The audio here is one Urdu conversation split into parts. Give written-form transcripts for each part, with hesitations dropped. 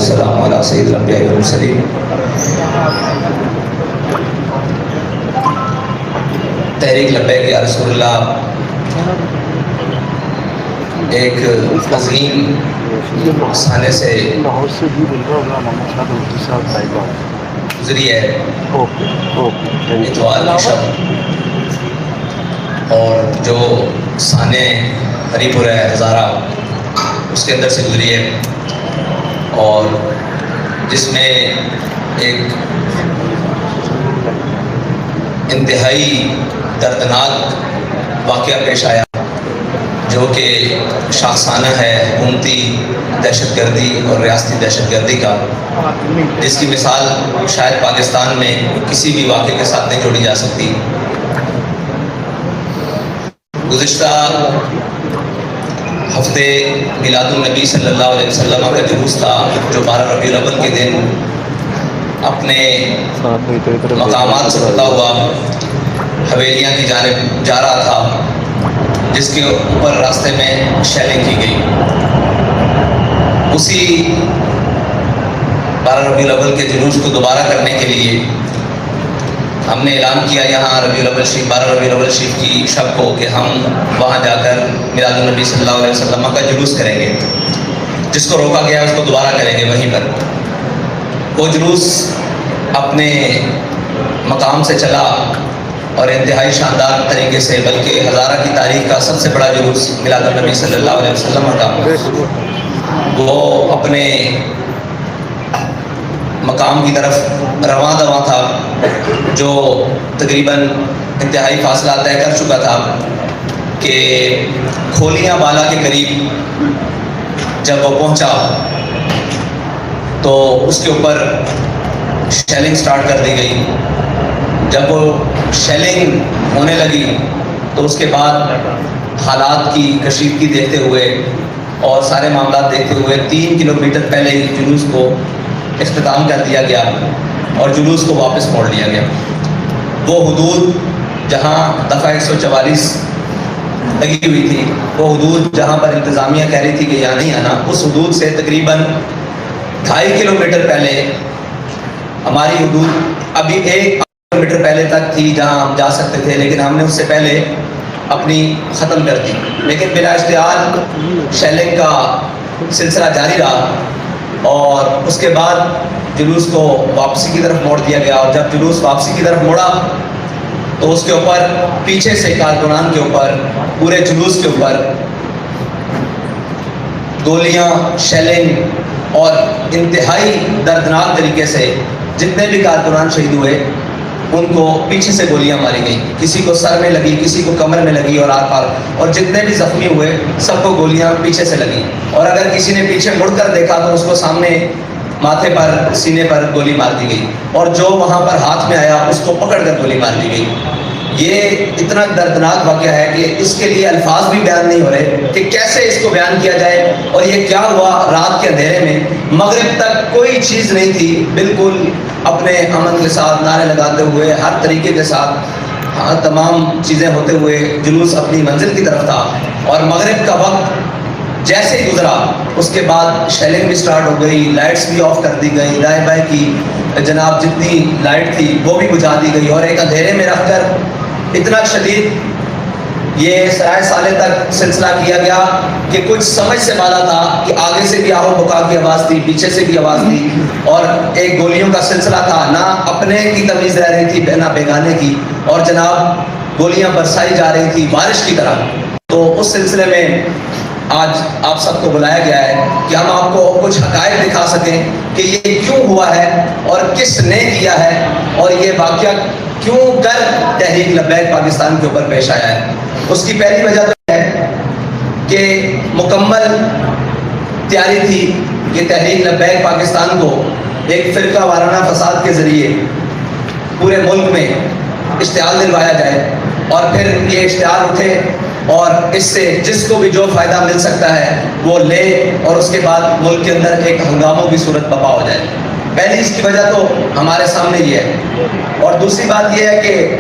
والسلام علی سید الانبیاء والمرسلین۔ تحریک لبیک یا رسول اللہ ایک عظیم سانے سے گزری ہے اتوال کی شب، اور جو سانے ہری پور ہے ہزارہ اس کے اندر سے گزری ہے، اور جس میں ایک انتہائی دردناک واقعہ پیش آیا جو کہ شاخسانہ ہے حکومتی دہشت گردی اور ریاستی دہشت گردی کا، جس کی مثال شاید پاکستان میں کسی بھی واقعے کے ساتھ نہیں جوڑی جا سکتی۔ گزشتہ ہفتے میلاد النبی صلی اللہ علیہ وسلم کا جلوس تھا جو 12 ربیع الاول کے دن اپنے مقامات سے ہوتا ہوا حویلیاں کی جانب جا رہا تھا، جس کے اوپر راستے میں شیلنگ کی گئی۔ اسی 12 ربیع الاول کے جلوس کو دوبارہ کرنے کے لیے ہم نے اعلان کیا یہاں 12 ربیع الاول شریف کی شب کو کہ ہم وہاں جا کر میلاد النبی صلی اللہ علیہ وسلم کا جلوس کریں گے، جس کو روکا گیا اس کو دوبارہ کریں گے وہیں پر۔ وہ جلوس اپنے مقام سے چلا اور انتہائی شاندار طریقے سے، بلکہ ہزارہ کی تاریخ کا سب سے بڑا جلوس میلاد النبی صلی اللہ علیہ وسلم کا، وہ اپنے مقام کی طرف رواں دواں تھا، جو تقریباً انتہائی فاصلہ طے کر چکا تھا کہ کھولیاں بالا کے قریب جب وہ پہنچا تو اس کے اوپر شیلنگ سٹارٹ کر دی گئی۔ جب وہ شیلنگ ہونے لگی تو اس کے بعد حالات کی کشیدگی دیکھتے ہوئے اور سارے معاملات دیکھتے ہوئے 3 کلومیٹر پہلے ہی جلوس کو اختتام کر دیا گیا اور جلوس کو واپس موڑ لیا گیا۔ وہ حدود جہاں دفعہ 144 لگی ہوئی تھی، وہ حدود جہاں پر انتظامیہ کہہ رہی تھی کہ یہاں نہیں آنا، اس حدود سے تقریباً 2.5 کلومیٹر پہلے ہماری حدود ابھی 1 کلومیٹر پہلے تک تھی جہاں ہم جا سکتے تھے، لیکن ہم نے اس سے پہلے اپنی ختم کر دی۔ لیکن بلا اشتعال شیلنگ کا سلسلہ جاری رہا اور اس کے بعد جلوس کو واپسی کی طرف موڑ دیا گیا، اور جب جلوس واپسی کی طرف موڑا تو اس کے اوپر پیچھے سے کارکنان کے اوپر، پورے جلوس کے اوپر گولیاں، شیلنگ اور انتہائی دردناک طریقے سے جتنے بھی کارکنان شہید ہوئے ان کو پیچھے سے گولیاں ماری گئیں، کسی کو سر میں لگی، کسی کو کمر میں لگی اور آر پار، اور جتنے بھی زخمی ہوئے سب کو گولیاں پیچھے سے لگی، اور اگر کسی نے پیچھے مڑ کر دیکھا تو اس کو سامنے ماتھے پر، سینے پر گولی مار دی گئی، اور جو وہاں پر ہاتھ میں آیا اس کو پکڑ کر گولی مار دی گئی۔ یہ اتنا دردناک واقعہ ہے کہ اس کے لیے الفاظ بھی بیان نہیں ہو رہے کہ کیسے اس کو بیان کیا جائے، اور یہ کیا ہوا رات کے اندھیرے میں، مغرب تک کوئی چیز نہیں تھی، بالکل اپنے امن کے ساتھ نعرے لگاتے ہوئے ہر طریقے کے ساتھ تمام چیزیں ہوتے ہوئے جلوس اپنی منزل کی طرف تھا، اور مغرب کا وقت جیسے ہی گزرا اس کے بعد شیلنگ بھی سٹارٹ ہو گئی، لائٹس بھی آف کر دی گئی، دائیں بائیں کی جناب جتنی لائٹ تھی وہ بھی بجھا دی گئی، اور ایک اندھیرے میں رکھ کر اتنا شدید یہ سرائے سالے تک سلسلہ کیا گیا کہ کچھ سمجھ سے بالا تھا کہ آگے سے بھی آہو بکا کی آواز تھی، پیچھے سے بھی آواز تھی، اور ایک گولیوں کا سلسلہ تھا، نہ اپنے کی تمیز رہ رہی تھی نہ بیگانے کی، اور جناب گولیاں برسائی جا رہی تھی بارش کی طرح۔ تو اس سلسلے میں آج آپ سب کو بلایا گیا ہے کہ ہم آپ کو کچھ حقائق دکھا سکیں کہ یہ کیوں ہوا ہے اور کس نے کیا ہے، اور یہ واقعہ کیوں کر تحریک لبیک پاکستان کے اوپر پیش آیا ہے۔ اس کی پہلی وجہ تو ہے کہ مکمل تیاری تھی کہ تحریک لبیک پاکستان کو ایک فرقہ وارانہ فساد کے ذریعے پورے ملک میں اشتعال دلوایا جائے، اور پھر یہ اشتعال اٹھے اور اس سے جس کو بھی جو فائدہ مل سکتا ہے وہ لے، اور اس کے بعد ملک کے اندر ایک ہنگاموں کی صورت برپا ہو جائے۔ پہلی اس کی وجہ تو ہمارے سامنے یہ ہے، اور دوسری بات یہ ہے کہ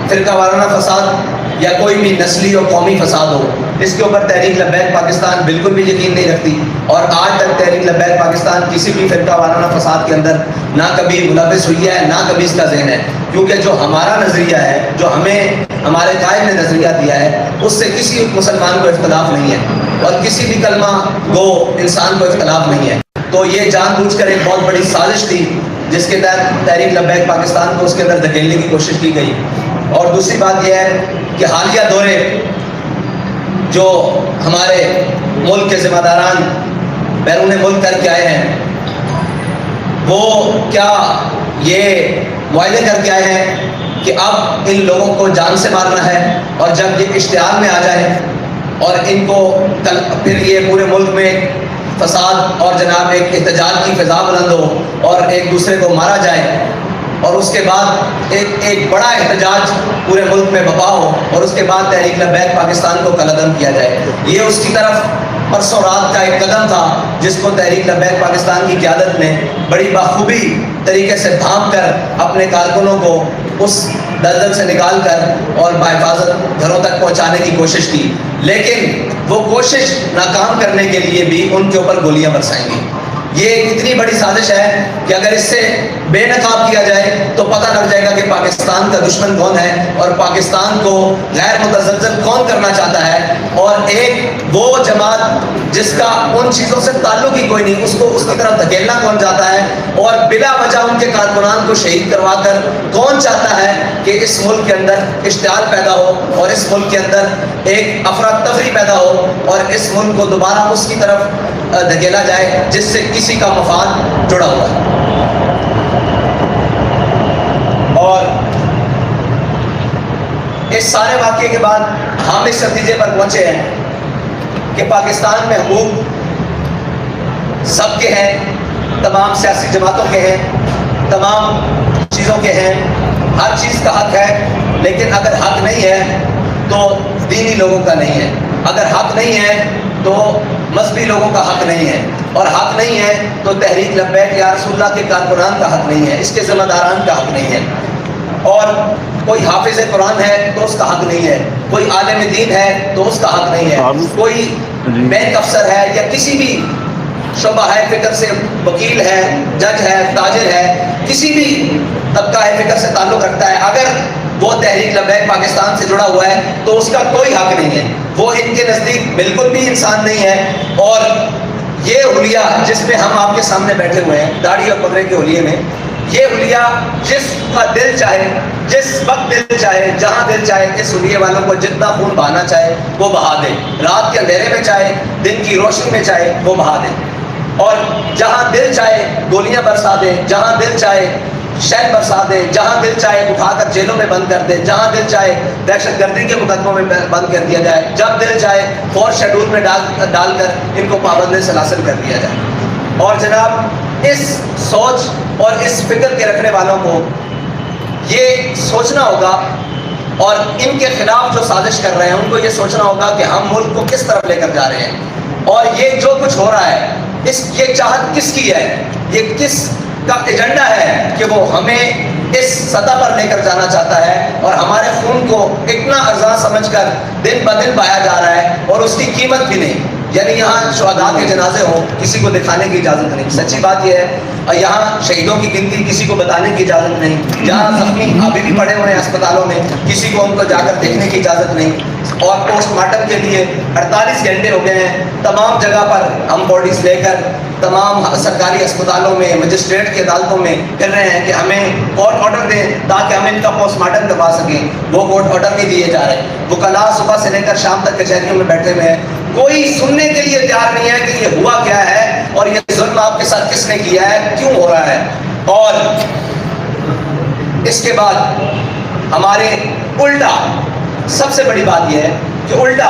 فرقہ وارانہ فساد یا کوئی بھی نسلی اور قومی فساد ہو، اس کے اوپر تحریک لبیک پاکستان بالکل بھی یقین نہیں رکھتی، اور آج تک تحریک لبیک پاکستان کسی بھی فرقہ وارانہ فساد کے اندر نہ کبھی ملوث ہوئی ہے، نہ کبھی اس کا ذہن ہے، کیونکہ جو ہمارا نظریہ ہے، جو ہمیں ہمارے قائد نے نظریہ دیا ہے، اس سے کسی مسلمان کو اختلاف نہیں ہے، اور کسی بھی کلمہ گو انسان کو اختلاف نہیں ہے۔ تو یہ جان بوجھ کر ایک بہت بڑی سازش تھی جس کے تحت تحریک لبیک پاکستان کو اس کے اندر دھکیلنے کی کوشش کی گئی۔ اور دوسری بات یہ ہے کہ حالیہ دورے جو ہمارے ملک کے ذمہ داران بیرون ملک کر کے آئے ہیں، وہ کیا یہ معاہدے کر کے آئے ہیں کہ اب ان لوگوں کو جان سے مارنا ہے، اور جب یہ اشتعال میں آ جائے اور ان کو پھر یہ پورے ملک میں فساد اور جناب ایک احتجاج کی فضا بلند ہو اور ایک دوسرے کو مارا جائے، اور اس کے بعد ایک بڑا احتجاج پورے ملک میں برپا ہو، اور اس کے بعد تحریک لبیک پاکستان کو کالعدم کیا جائے۔ یہ اس کی طرف پرسوں رات کا ایک قدم تھا جس کو تحریک لبیک پاکستان کی قیادت نے بڑی بخوبی طریقے سے بھانپ کر اپنے کارکنوں کو اس دلدل سے نکال کر اور بحفاظت گھروں تک پہنچانے کی کوشش کی، لیکن وہ کوشش ناکام کرنے کے لیے بھی ان کے اوپر گولیاں برسائیں گی۔ یہ اتنی بڑی سازش ہے کہ اگر اس سے بے نقاب کیا جائے تو پتہ لگ جائے گا کہ پاکستان کا دشمن کون ہے، اور پاکستان کو غیر متزلزل کون کرنا چاہتا ہے، اور ایک وہ جماعت جس کا ان چیزوں سے تعلق ہی کوئی نہیں، اس کو اس کی طرف دھکیلنا کون چاہتا ہے، اور بلا وجہ ان کے کارکنان کو شہید کروا کر کون چاہتا ہے کہ اس ملک کے اندر اشتعال پیدا ہو، اور اس ملک کے اندر ایک افراتفری پیدا ہو، اور اس ملک کو دوبارہ اس کی طرف دھکیلا جائے جس سے کسی کا مفاد جڑا ہوا ہے۔ اور اس سارے واقعے کے بعد ہم اس نتیجے پر پہنچے ہیں کہ پاکستان میں حقوق سب کے ہیں، تمام سیاسی جماعتوں کے ہیں، تمام چیزوں کے ہیں، ہر چیز کا حق ہے، لیکن اگر حق نہیں ہے تو دینی لوگوں کا نہیں ہے، اگر حق نہیں ہے تو مذہبی لوگوں کا حق نہیں ہے، اور حق نہیں ہے تو تحریک لبیک یا رسول اللہ کے کارکنان کا حق نہیں ہے، اس کے ذمہ داران کا حق نہیں ہے، اور کوئی حافظ قرآن ہے تو اس کا حق نہیں ہے، کوئی عالم دین ہے تو اس کا حق نہیں ہے، کوئی بینک افسر ہے یا کسی بھی شعبہ ہے فکر سے وکیل ہے، جج ہے، تاجر ہے، کسی بھی طبقہ ہے فکر سے تعلق رکھتا ہے، اگر وہ تحریک لبیک پاکستان سے جڑا ہوا ہے تو اس کا کوئی حق نہیں ہے، وہ ان کے نزدیک بالکل بھی انسان نہیں ہے۔ اور یہ حلیہ جس میں ہم آپ کے سامنے بیٹھے ہوئے ہیں، داڑھی اور پگڑے کے حلیے میں، یہ حلیہ جس کا دل چاہے، جس وقت دل چاہے، جہاں دل چاہے، اس حلیے والوں کو جتنا خون بہانا چاہے وہ بہا دے، رات کے اندھیرے میں چاہے، دن کی روشنی میں چاہے وہ بہا دے، اور جہاں دل چاہے گولیاں برسا دے، جہاں دل چاہے شہد برسا دے، جہاں دل چاہے اٹھا کر جیلوں میں بند کر دے، جہاں دل چاہے دہشت گردی کے مقدموں میں بند کر دیا جائے، جب دل چاہے فور شیڈول میں ڈال کر ان کو پابند سلاسل کر دیا جائے۔ اور جناب اس سوچ اور اس فکر کے رکھنے والوں کو یہ سوچنا ہوگا، اور ان کے خلاف جو سازش کر رہے ہیں ان کو یہ سوچنا ہوگا کہ ہم ملک کو کس طرف لے کر جا رہے ہیں، اور یہ جو کچھ ہو رہا ہے یہ چاہت کس کی ہے، یہ کس کا ایجنڈا ہے کہ وہ ہمیں اس سطح پر لے کر جانا چاہتا ہے، اور ہمارے خون کو اتنا ارزاں سمجھ کر دن بدن پایا جا رہا ہے، اور اس کی قیمت بھی نہیں، یعنی یہاں شہداء کے جنازے ہوں کسی کو دکھانے کی اجازت نہیں، سچی بات یہ ہے، اور یہاں شہیدوں کی گنتی کسی کو بتانے کی اجازت نہیں، جہاں زخمی ابھی بھی پڑے ہوئے ہیں اسپتالوں میں کسی کو ان کو جا کر دیکھنے کی اجازت نہیں، اور پوسٹ مارٹم کے لیے 48 گھنٹے ہو گئے ہیں، تمام جگہ پر ہم باڈیز لے کر تمام سرکاری اسپتالوں میں، مجسٹریٹ کی عدالتوں میں پھر رہے ہیں کہ ہمیں کورٹ آرڈر دیں تاکہ ہم ان کا پوسٹ مارٹم کروا سکیں، وہ کورٹ آرڈر نہیں دیے جا رہے، وکلاء صبح سے لے کر شام تک کچہریوں میں بیٹھے ہوئے ہیں، کوئی سننے کے لیے تیار نہیں ہے کہ یہ ہوا کیا ہے، اور یہ ظلم آپ کے ساتھ کس نے کیا ہے، کیوں ہو رہا ہے۔ اور اس کے بعد ہمارے الٹا سب سے بڑی بات یہ ہے کہ الٹا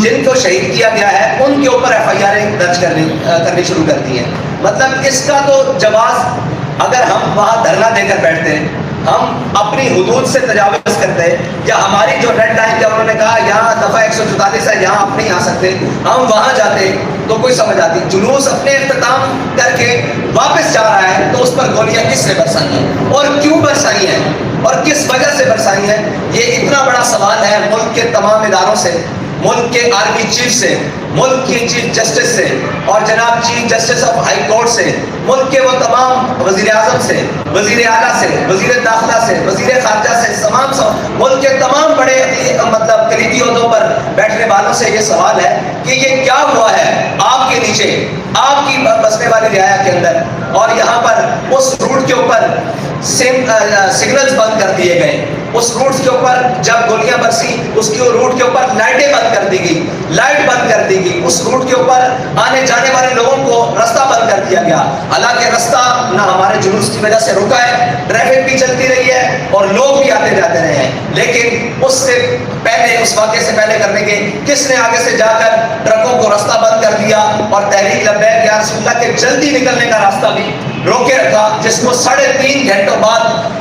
جن کو شہید کیا گیا ہے ان کے اوپر ایف آئی آریں درج کرنی شروع کر دی ہیں۔ مطلب اس کا تو جواز اگر ہم وہاں دھرنا دے کر بیٹھتے ہیں، ہم اپنی حدود سے تجاوز کرتے ہیں، یا ہماری جو ریڈ لائن تھا انہوں نے کہا یہاں دفعہ 144 ہے یہاں آپ نہیں آ سکتے، ہم وہاں جاتے تو کوئی سمجھ آتی، جلوس اپنے اختتام کر کے واپس جا رہا ہے تو اس پر گولیاں کس نے برسائی ہیں اور کیوں برسائی ہیں، اور کس وجہ سے برسائی ہیں؟ یہ اتنا بڑا سوال ہے ملک کے تمام اداروں سے، ملک کے آرمی چیف سے، ملک کے چیف جسٹس سے، اور جناب chief justice of high court سے، ملک کے وہ تمام وزیر اعظم سے، وزیر اعلیٰ سے، وزیر داخلہ سے، وزیر خارجہ سے، ملک کے تمام بڑے مطلب کلیدی عہدوں پر بیٹھنے والوں سے یہ سوال ہے کہ یہ کیا ہوا ہے آپ کے نیچے، آپ کی بسنے والی رعایا کے اندر، اور یہاں پر اس روٹ کے اوپر سگنلز بند کر دیے گئے، اس روٹ کے اوپر جب گولیاں برسی اس کی روٹ کے اوپر لائٹیں بند کر دی گئی، لائٹ بند کر دی گئی، اس روٹ کے اوپر آنے جانے والے لوگوں کو رستہ بند کر دیا گیا۔ حالانکہ رستہ نہ ہمارے جلوس کی وجہ سے رکا ہے، ٹریفک بھی چلتی رہی ہے اور لوگ بھی آتے جاتے رہے ہیں، لیکن اس سے پہلے، اس واقعے سے پہلے کرنے کے کس نے آگے سے جا کر ٹرکوں کو رستہ بند کر دیا اور تحریک لبیک یا رسول اللہ کے جلدی نکلنے کا راستہ بھی روکے رکھا، جس کو 3.5 گھنٹوں بعد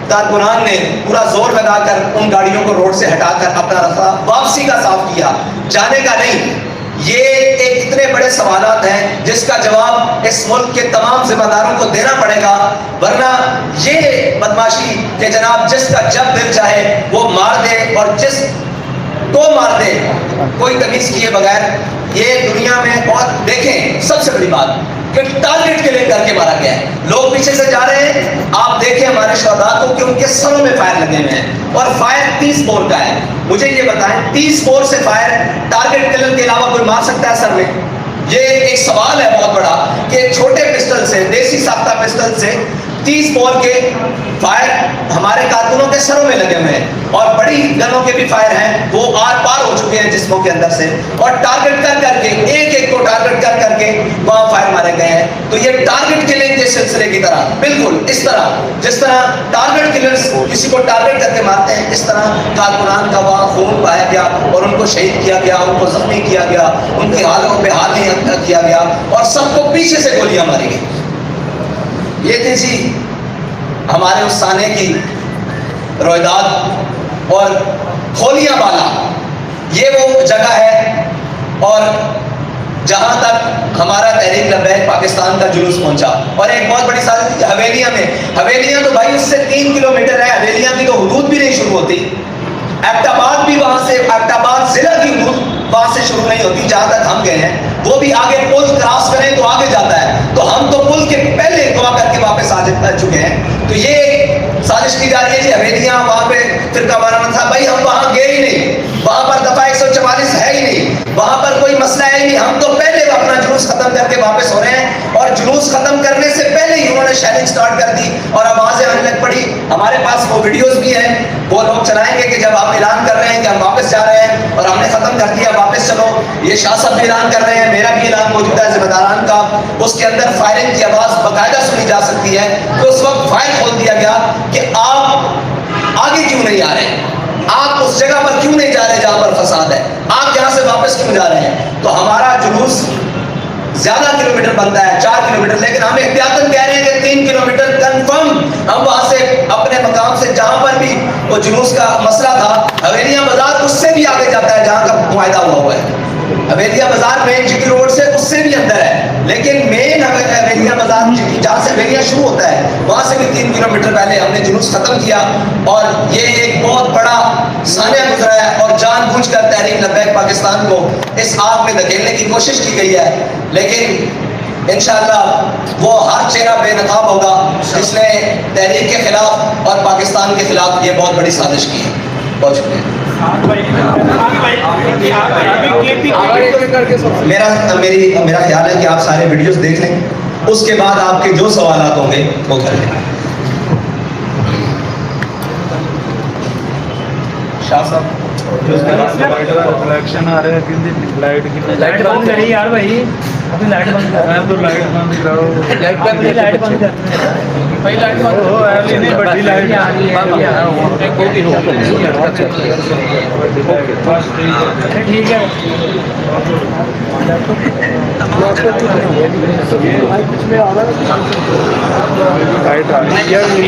کارکنان نے پورا زور لگا کر ان گاڑیوں کو روڈ سے ہٹا کر اپنا راستہ واپسی کا صاف کیا، جانے کا نہیں۔ یہ ایک اتنے بڑے سوالات ہیں جس کا جواب اس ملک کے تمام ذمہ داروں کو دینا پڑے گا، ورنہ یہ بدماشی کہ جناب جس کا جب دل چاہے وہ مار دے اور جس کو مار دے کوئی تمیز کیے بغیر، یہ دنیا میں بہت دیکھیں۔ سب سے بڑی بات کہ ٹارگٹ کے لیے کر کے مارا گیا ہے، لوگ پیچھے سے جا رہے ہیں، آپ دیکھیں ہمارے شہداء کو کہ ان کے سروں میں فائر لگے ہوئے ہیں، اور فائر 30 بور کا ہے۔ مجھے یہ بتائیں 30 بور سے فائر ٹارگٹ کلر کے علاوہ کوئی مار سکتا ہے سر میں؟ یہ ایک سوال ہے بہت بڑا کہ چھوٹے پسٹل سے، دیسی ساختہ پسٹل سے 30 بور کے فائر ہمارے کارکنوں کے سروں میں لگے ہوئے ہیں، اور بڑی گنوں کے بھی فائر ہیں، وہ آر پار ہو چکے ہیں جسموں کے اندر سے، اور ٹارگٹ کر کے ایک ایک کو ٹارگٹ کر کے وہاں فائر مارے گئے ہیں۔ تو یہ ٹارگٹ کلنگ کے سلسلے کی طرح، بالکل اس طرح جس طرح ٹارگٹ کلرز کسی کو ٹارگٹ کر کے مارتے ہیں، اس طرح کارکنان کا وہاں خون پایا گیا اور ان کو شہید کیا گیا، ان کو زخمی کیا گیا، ان کی حالوں پہ حال نہیں کیا گیا، اور سب کو پیچھے سے گولیاں ماری گئی۔ یہ تھی جی ہمارے اس سانے کی رویداد، اور کھولیاں بالا یہ وہ جگہ ہے، اور جہاں تک ہمارا تحریک لبیک پاکستان کا جلوس پہنچا، اور ایک بہت بڑی سازش تھی حویلیاں میں۔ حویلیاں تو بھائی اس سے 3 کلومیٹر ہے، حویلیاں کی تو حدود بھی نہیں شروع ہوتی، ایبٹ آباد بھی وہاں سے، ایبٹ آباد ضلع کی حدود وہاں سے شروع نہیں ہوتی جہاں تک ہم گئے ہیں، وہ بھی آگے پل کراس کریں تو آگے جاتا ہے، تو ہم تو پل کے پہلے دعا کر کے واپس آ چکے ہیں۔ تو یہ سازش کی جا رہی ہے جی حویلیاں وہاں پہ فرقہ وارانہ تھا، بھائی ہم وہاں گئے ہی نہیں، وہاں پر دفعہ 144 ہے ہی نہیں، وہاں پر کوئی مسئلہ ہے ہی نہیں، ہم تو پہلے اپنا جلوس ختم کر کے واپس ہو رہے ہیں، اور جلوس ختم کرنے سے پہلے ہی انہوں نے شیلنگ سٹارٹ کر دی اور آوازیں آنے لگ پڑی۔ ہمارے پاس وہ ویڈیوز بھی ہیں، وہ لوگ چلائیں گے کہ جب آپ اعلان کر رہے ہیں کہ ہم واپس جا رہے ہیں اور ہم نے ختم کر دیا واپس چلو، یہ شاہ صاحب بھی اعلان کر رہے ہیں، میرا بھی اعلان موجود ہے ذمہ داران کا، اس کے اندر فائرنگ کی آواز باقاعدہ سنی جا سکتی ہے، تو اس وقت فائر کھول دیا گیا کہ آپ آگے کیوں نہیں آ رہے، آپ اس جگہ پر کیوں نہیں جا رہے جہاں پر فساد ہے، آپ یہاں سے واپس کیوں جا رہے ہیں؟ تو ہمارا جلوس زیادہ کلومیٹر بنتا ہے، 4 کلومیٹر، لیکن ہم احتیاطاً کہہ رہے ہیں کہ 3 کلومیٹر کنفرم ہم وہاں سے اپنے مقام سے جہاں پر بھی وہ جلوس کا مسئلہ تھا، حویلیاں بازار اس سے بھی آگے جاتا ہے جہاں کا معاہدہ ہوا ہے، حویلیاں بازار مین جی ٹی روڈ سے اس سے بھی اندر ہے، لیکن مین حویلیاں بازار جہاں سے حویلیاں شروع ہوتا ہے وہاں سے بھی 3 کلومیٹر پہلے ہم نے جلوس ختم کیا، اور یہ ایک بہت بڑا سانحہ گزرا ہے، اور جان بوجھ کر تحریک لبیک پاکستان کو اس آگ میں دھکیلنے کی کوشش کی گئی ہے، لیکن انشاءاللہ وہ ہر چہرہ بے نقاب ہوگا جس نے تحریک کے خلاف اور پاکستان کے خلاف یہ بہت بڑی سازش کی ہے۔ بہت شکریہ۔ میرا خیال ہے کہ آپ سارے ویڈیوز دیکھ لیں، اس کے بعد آپ کے جو سوالات ہوں گے وہ کر لیں۔ شاہ صاحب الیکشن آ رہے ہیں، لائٹ بند کری یار بھائی، ابھی لائٹ بند کر رہے ہیں، تو لائٹ بند کراؤ، لائٹ بند کر بھائی، لائٹ بند ہو ایلی نہیں، بڑی لائٹ ٹھیک ہے۔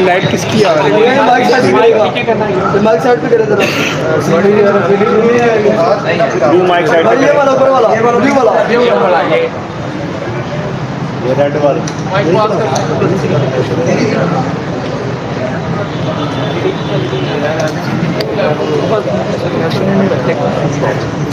لائٹ کس کی آ رہی ہے؟ مائک سائڈ پہ کرے ذرا، مائک سائڈ پہ، یہ والا اوپر والا، یہ والا یہ ریڈ والا۔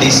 DC,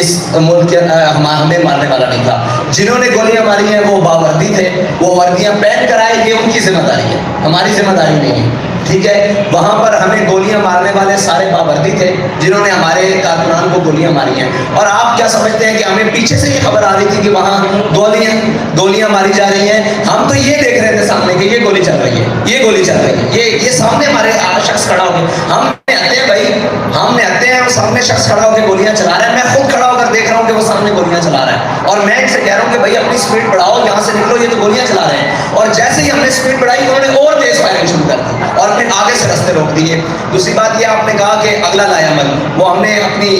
اس ملک کے ہمیں مارنے والا نہیں تھا. جنہوں نے گولیاں ماری ہیں وہ باوردی تھے, وہ وردیاں پہن کر آئے, یہ ان کی ذمہ داری ہے, ہماری ذمہ داری نہیں ہے. ٹھیک ہے, وہاں پر ہمیں گولیاں مارنے والے سارے باوردی تھے جنہوں نے ہمارے کارکنان کو گولیاں ماری ہیں. اور آپ کیا سمجھتے ہیں کہ ہمیں پیچھے سے یہ خبر آ رہی تھی کہ وہاں گولیاں ماری جا رہی ہیں؟ ہم تو یہ دیکھ رہے تھے سامنے کہ یہ گولی چل رہی ہے, یہ گولی چل رہی ہے, یہ سامنے ہمارے شخص کھڑا ہو گیا. ہم نے آتے ہیں بھائی, ہم نے آتے ہیں, وہ سامنے شخص کھڑا ہو کے گولیاں چلا رہا ہے, میں خود کھڑا ہو کر دیکھ رہا ہوں کہ وہ سامنے گولیاں چلا رہا ہے, اور میں ان سے کہہ رہا ہوں کہ بھائی اپنی سپیڈ بڑھاؤ, یہاں سے نکلو, یہ تو گولیاں چلا رہے ہیں. اور جیسے ہی ہم نے سپیڈ بڑھائی انہوں نے اور تیز فائرنگ شروع کر دی اور پھر آگے سے رستے روک دیے. دوسری بات یہ آپ نے کہا کہ اگلا لائے عمل, وہ ہم نے اپنی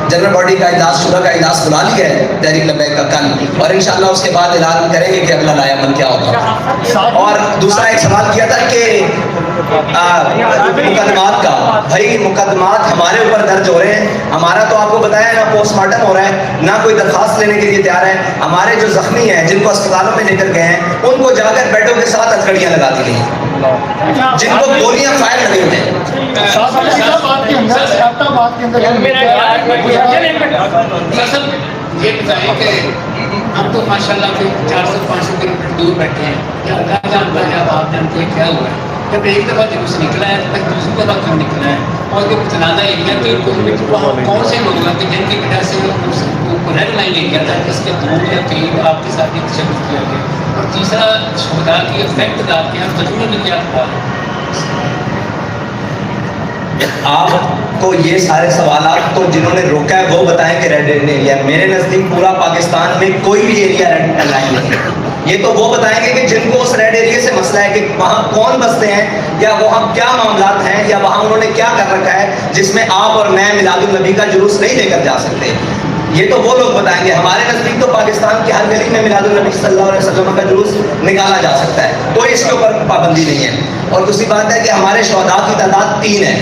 جنرل باڈی کا اجلاس شورا کا اجلاس بلا لیا ہے تحریک لبیک کا کل, اور انشاءاللہ اس کے بعد اعلان کریں گے کہ اگلا لائے عمل کیا ہوگا. اور دوسرا ایک سوال کیا تھا کہ مقدمات کا, بھائی مقدمات ہمارے اوپر درج ہو رہے ہیں. ہمارا تو آپ کو بتایا نہ پوسٹ مارٹم ہو رہا ہے, نہ کوئی درخواست لینے کے لیے تیار ہے. ہمارے جو زخمی ہیں جن کو اسپتالوں میں لے کر گئے ہیں ان کو جا کر بیڈوں کے ساتھ ہتھکڑیاں لگا دی گئی, جن کو گولیاں فائر لگی ہوئی ہیں. یہ بتائیں کہ ہم تو ماشاء اللہ 400-500 کلو میٹر دور بیٹھے ہیں, کیا اللہ جانتا ہے, آپ جانتے ہیں کیا ہوا ہے. جب ایک دفعہ جلوس نکلا ہے تب دوسری دفعہ کیوں نکلا ہے, اور جو تنازع ایریا کے کون سے لوگ ہیں جن کی وجہ سے ریڈ لائن ایریا تھا جس کے 2 یا 3 آپ کے ساتھ تشدد کیا گیا, اور تیسرا شہداء کی افیکٹ ڈال کے ہم تجربے میں کیا ہوا ہے. آپ کو یہ سارے سوالات تو جنہوں نے روکا ہے وہ بتائیں کہ ریڈ ایریا. میرے نزدیک پورا پاکستان میں کوئی بھی ایریا ریڈ لائن نہیں ہے. یہ تو وہ بتائیں گے کہ جن کو اس ریڈ ایریا سے مسئلہ ہے کہ وہاں کون بستے ہیں, یا وہاں کیا معاملات ہیں, یا وہاں انہوں نے کیا کر رکھا ہے جس میں آپ اور میں میلاد النبی کا جلوس نہیں لے کر جا سکتے. یہ تو وہ لوگ بتائیں گے. ہمارے نزدیک تو پاکستان کی ہر گلی میں میلاد النبی صلی اللہ علیہ وسلم کا جلوس نکالا جا سکتا ہے, کوئی اس کے اوپر پابندی نہیں ہے. اور دوسری بات ہے کہ ہمارے شہداء کی تعداد 3 ہے,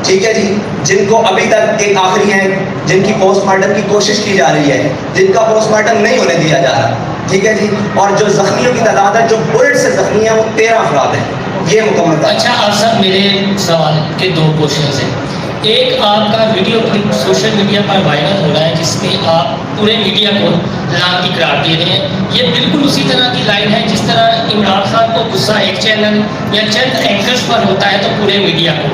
ٹھیک ہے جی, جن کو ابھی تک ایک آخری ہیں جن کی پوسٹ مارٹم کی کوشش کی جا رہی ہے, جن کا پوسٹ مارٹم نہیں ہونے دیا جا رہا, ٹھیک ہے جی. اور جو زخمیوں کی تعداد ہے, جو بلٹ سے زخمی ہیں, وہ 13 افراد ہیں. یہ مکمل تھا. اچھا آپ صاحب, میرے سوال کے 2 کوشچنز ہیں. ایک آپ کا ویڈیو کلپ سوشل میڈیا پر وائرل ہو رہا ہے جس میں آپ پورے میڈیا کو لانتی قرار دے رہے ہیں. یہ بالکل اسی طرح کی لائن ہے جس طرح عمران خان کو غصہ ایک چینل یا چند اینکرز پر ہوتا ہے تو پورے میڈیا کو.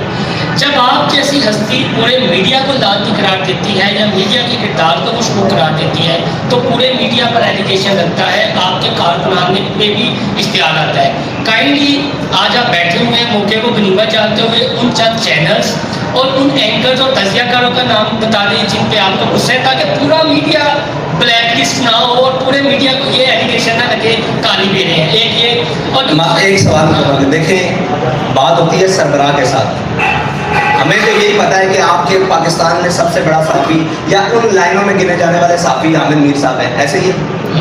جب آپ جیسی ہستی پورے میڈیا کو لانتی قرار دیتی ہے یا میڈیا کی کردار کو مشکوک قرار دیتی ہے تو پورے میڈیا پر ایلیگیشن لگتا ہے, آپ کے کارکنان میں بھی اشتعال آتا ہے. کائنڈلی آج آپ بیٹھے ہوئے ہیں, موقع کو غنیمت جانتے ہوئے ان چند چینلز اور ان اینکرز اور تجزیہ کاروں کا نام بتا دیں جن پہ آپ کو غصہ ہے, تاکہ پورا میڈیا بلیک لسٹ نہ ہو اور پورے میڈیا کو یہ ایلیگیشن نہ لگے کالی دے رہے ہیں. ایک سوال مکمل. دیکھیں, بات ہوتی ہے سربراہ کے ساتھ. ہمیں تو یہی پتا ہے کہ آپ کے پاکستان میں سب سے بڑا صحافی یا ان لائنوں میں گنے جانے والے صحافی عامر میر صاحب ہیں, ایسے ہی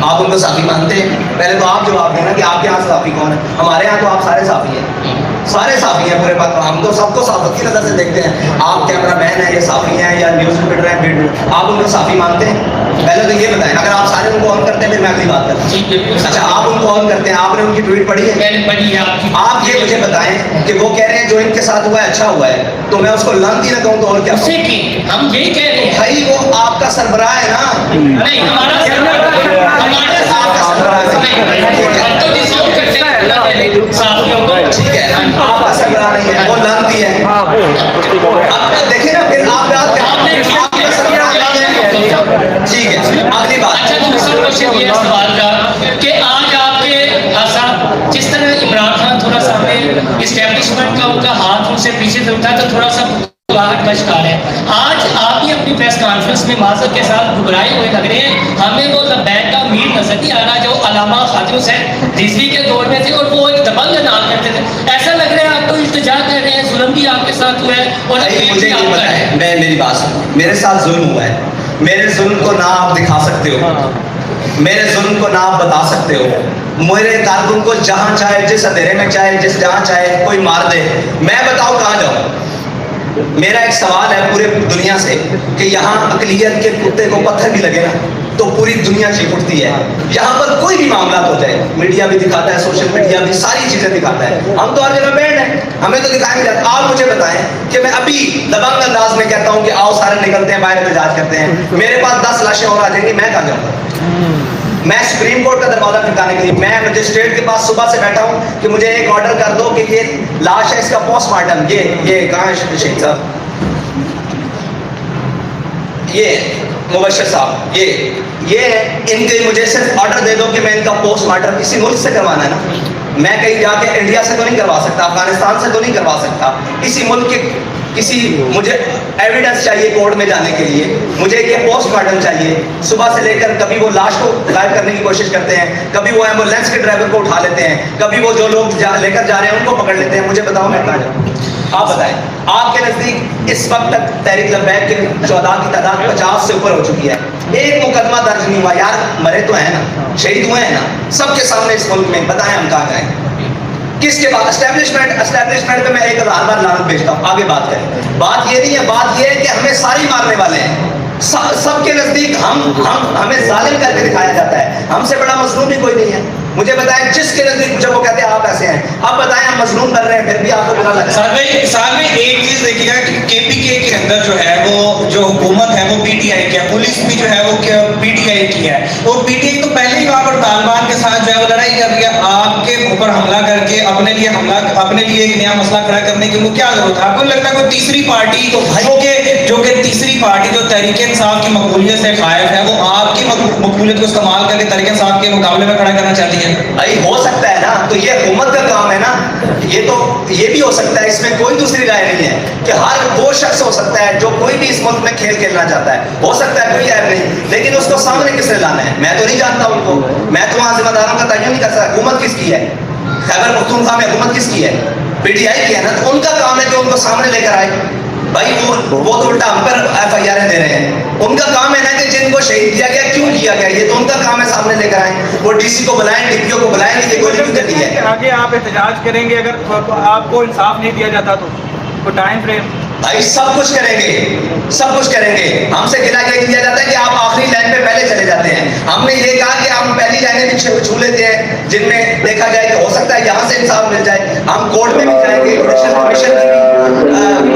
آپ ان کو صحافی مانتے ہیں؟ پہلے تو آپ جواب دیں نا کہ آپ کے یہاں صحافی کون ہے. ہمارے یہاں تو آپ سارے صحافی ہیں, سارے صحافی ہیں پورے پاک. ہم تو سب کو صحافت کی نظر سے دیکھتے ہیں. آپ کیمرہ مین ہیں, یہ صحافی ہیں, یا نیوز رپورٹر ہیں, آپ ان کو صحافی مانتے ہیں؟ پہلے تو یہ بتائیں. اگر آپ سارے ان کو آن کرتے ہیں پھر میں اگلی بات کرتا ہوں. اچھا, آپ ان کو آن کرتے ہیں, آپ نے ان کی ٹویٹ پڑھی ہے؟ آپ یہ مجھے بتائیں کہ وہ کہہ رہے ہیں جو ان کے ساتھ ہوا ہے اچھا ہوا ہے, تو میں اس کو لانتی نہ کہوں تو اور کیا کہوں؟ ہم یہی کہہ رہے ہیں بھائی وہ آپ کا سربراہ ہے نا. نہیں, ہمارا ٹھیک ہے, آپ کا سربراہ نہیں ہے, وہ لانتی ہے. اب دیکھیں نا پھر آپ بات ٹھیک ہے. اگلی بات. اچھا, دوسرا کوشچن یہ ہے سوال کا کہ آج آپ کے آسان جس طرح عمران خان تھوڑا سا ہمیں اسٹیبلشمنٹ کا ان کا ہاتھ ان سے پیچھے سے اٹھا تو تھوڑا سا گھبراہٹ کا شکار ہے. آج آپ ہی اپنی پریس کانفرنس میں معذرت کے ساتھ گھبرائے ہوئے لگ رہے ہیں. ہمیں وہ لبیک کا امیر نظر نہیں آ رہا جو علامہ خواجہ حسین رضوی کے دور میں تھے اور وہ ایک دبنگ اعلان کرتے تھے. ایسا لگ رہا ہے آپ تو التجا کر رہے ہیں, ظلم بھی آپ کے ساتھ ہوا ہے. اور مجھے یہ پتا ہے, میں میری بات سنوں, میرے ساتھ ظلم ہوا ہے. میرے ظلم کو نہ آپ دکھا سکتے ہو, میرے ظلم کو نہ آپ بتا سکتے ہو. میرے کارکن کو جہاں چاہے, جس اندھیرے میں چاہے, جہاں چاہے کوئی مار دے, میں بتاؤ کہاں جاؤں. میرا ایک سوال ہے پورے دنیا سے کہ یہاں اقلیت کے کتے کو پتھر بھی لگے نا تو پوری دنیا چیخ اٹھتی ہے. یہاں پر کوئی بھی معاملات ہو جائے, میڈیا بھی دکھاتا ہے, سوشل میڈیا بھی ساری چیزیں دکھاتا ہے. ہم تو ہر جگہ بینڈ ہیں, ہمیں تو دکھایا نہیں جاتا. آپ مجھے بتائیں کہ میں ابھی دبنگ انداز میں کہتا ہوں کہ آؤ سارے نکلتے ہیں باہر احتجاج کرتے ہیں, میرے پاس 10 لاشیں اور آ جائیں گی, میں کہاں جاؤں؟ میں سپریم کورٹ کا دروازہ کھٹکانے کے لیے, میں مجسٹریٹ کے پاس صبح سے بیٹھا ہوں کہ مجھے ایک آرڈر کر دو کہ یہ لاش ہے, اس کا پوسٹ مارٹم, یہ کہاں ہے شہید صاحب, یہ مبشر صاحب, یہ ان کے مجھے صرف آرڈر دے دو کہ میں ان کا پوسٹ مارٹم کسی ملک سے کروانا ہے نا, میں کہیں جا کے انڈیا سے تو نہیں کروا سکتا, افغانستان سے تو نہیں کروا سکتا, کسی ملک کے کسی مجھے ایویڈنس چاہیے کورٹ میں جانے کے لیے, مجھے یہ پوسٹ مارٹم چاہیے. صبح سے لے کر کبھی وہ لاش کو غائب کرنے کی کوشش کرتے ہیں, کبھی وہ ایمبولینس کے ڈرائیور کو اٹھا لیتے ہیں, کبھی وہ جو لوگ لے کر جا رہے ہیں ان کو پکڑ لیتے ہیں. مجھے بتاؤ میں کہاں جاؤں؟ آپ بتائیں. آپ کے نزدیک اس وقت تک تحریک لبیک کے شہداء کی تعداد 50 سے اوپر ہو چکی ہے, ایک مقدمہ درج نہیں ہوا. یار مرے تو ہیں نا, شہید ہوئے ہیں نا, سب کے سامنے اس ملک میں, بتائیں ہم کہاں جائیں؟ کس کے بعد اسٹیبلشمنٹ پہ میں 1000 بار لعنت بھیجتا ہوں. آگے بات کریں. بات یہ نہیں ہے, بات یہ ہے کہ ہمیں ساری مارنے والے ہیں. سب کے نزدیک ہمیں ظالم کر کے دکھایا جاتا ہے, ہم سے بڑا مظلوم بھی کوئی نہیں ہے. مجھے بتائیں جس کے نزدیک جب وہ کہتے ہیں آپ ایسے ہیں, اب بتائیں ہم مظلوم بن رہے ہیں پھر بھی آپ کو برا لگتا ہے. ساتھ میں ایک چیز دیکھیے گا کہ کے پی کے اندر جو ہے وہ جو حکومت ہے وہ پی ٹی آئی کی ہے, پولیس بھی جو ہے وہ پی ٹی آئی کی ہے, اور پی ٹی آئی تو پہلے ہی وہاں پر طالبان کے ساتھ جو ہے وہ لڑائی کر رہی ہے. آپ کے اوپر حملہ کر کے اپنے لیے ایک نیا مسئلہ کھڑا کرنے کی کیا ضرورت ہے؟ آپ کو لگتا ہے کوئی تیسری پارٹی جو کہ تیسری پارٹی جو تحریک انصاف کی مقبولیت سے قائل ہے وہ آپ کی مقبولیت کو استعمال کر کے تحریک انصاف کے مقابلے میں کھڑا کرنا چاہتی ہے؟ بھائی ہو سکتا ہے نا, تو یہ حکومت کا کام ہے نا, یہ بھی ہو سکتا ہے, اس میں کوئی دوسری رائے نہیں ہے کہ ہر وہ شخص ہو سکتا ہے جو کوئی بھی اس ملک میں کھیل کھیلنا چاہتا ہے, ہو سکتا ہے, کوئی عیب نہیں, لیکن اس کو سامنے کس نے لانا ہے؟ میں تو نہیں جانتا ان کو, میں تو وہاں ذمہ داروں کا تعین نہیں کر سکتا. حکومت کس کی ہے؟ خیبر پختونخوا میں حکومت کس کی ہے؟ پی ٹی آئی کی ہے نا, تو ان کا کام ہے کہ ان کو سامنے لے کر آئے. بھائی وہ تو الٹا ہم پر ایف آئی آر دے رہے ہیں, ان کا کام ہے نا کہ جن کو شہید کیا گیا کیوں کیا گیا, یہ تو ان کا کام ہے سامنے لے کر آئیں. وہ ڈی سی کو بلائیں, ڈی پی او کو بلائیں, یہ کوئی نہیں کرتی ہے. آگے آپ احتجاج کریں گے اگر آپ کو انصاف نہیں دیا جاتا تو کوئی ٹائم فریم؟ بھائی سب کچھ کریں گے, سب کچھ کریں گے. ہم سے گلا یہ کیا جاتا ہے کہ آپ آخری لائن پہ پہلے چلے جاتے ہیں. ہم نے یہ کہا کہ ہم پہلی لائنیں بھی چھو لیتے ہیں جن میں دیکھا جائے کہ ہو سکتا ہے یہاں سے انصاف مل جائے. ہم کورٹ میں بھی جائیں گے, جوڈیشل کمیشن میں بھی